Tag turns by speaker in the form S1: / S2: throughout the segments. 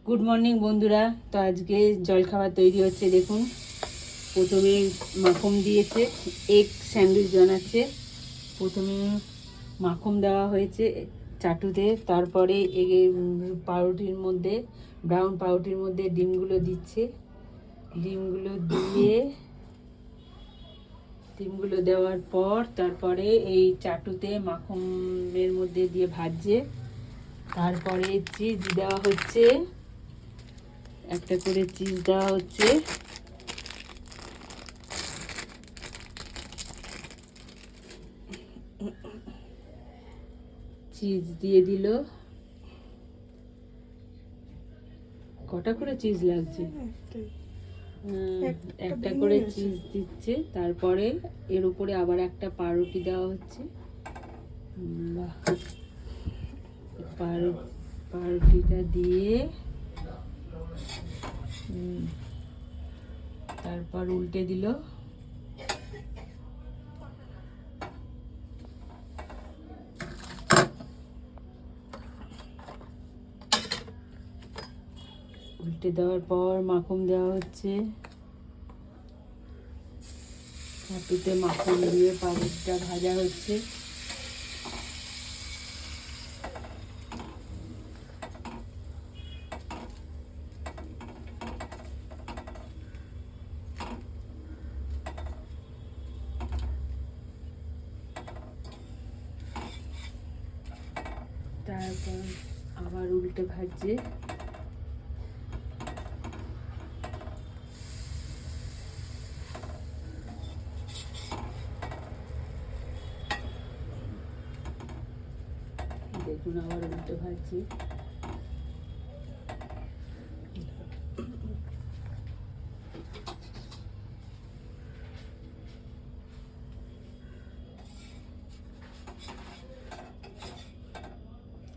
S1: Good morning বন্ধুরা। তো আজকে জলখাবার তৈরি হচ্ছে। দেখুন, প্রথমে মাখন দিয়েছে, এগ স্যান্ডউইচ বানাচ্ছে। প্রথমে মাখন দেওয়া হয়েছে চাটুতে, তারপরে পাউরুটির মধ্যে, ব্রাউন পাউরুটির মধ্যে ডিমগুলো দিচ্ছে। ডিমগুলো দেওয়ার পর তারপরে এই চাটুতে মাখনের মধ্যে দিয়ে ভাজছে। তারপরে চিজ দেওয়া হচ্ছে, একটা করে চিজ দেওয়া হচ্ছে। চিজ দিয়ে দিল। কটা করে চিজ লাগছে? একটা করে চিজ দিচ্ছে। তারপরে এর উপরে আবার একটা পাউরুটি দেওয়া হচ্ছে। পাউরুটিটা দিয়ে তারপর উল্টে দিল। উল্টে দেওয়ার পর মাখন দেওয়া হচ্ছে। চাটুতে মাখন দিয়ে পাউরুটিটা ভাজা হচ্ছে। তারপর আবার উল্টে ভাজছে। দেখুন, আবার উল্টে ভাজছি।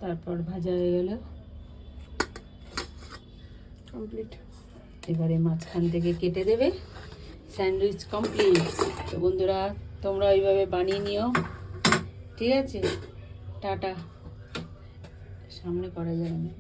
S1: তারপর ভাজা হয়ে গেল, কমপ্লিট। এবারে মাঝখান থেকে কেটে দেবে। Sandwich complete. তো বন্ধুরা, তোমরা ওইভাবে বানিয়ে নিও, ঠিক আছে? টাটা। সামনে করা যাবে না।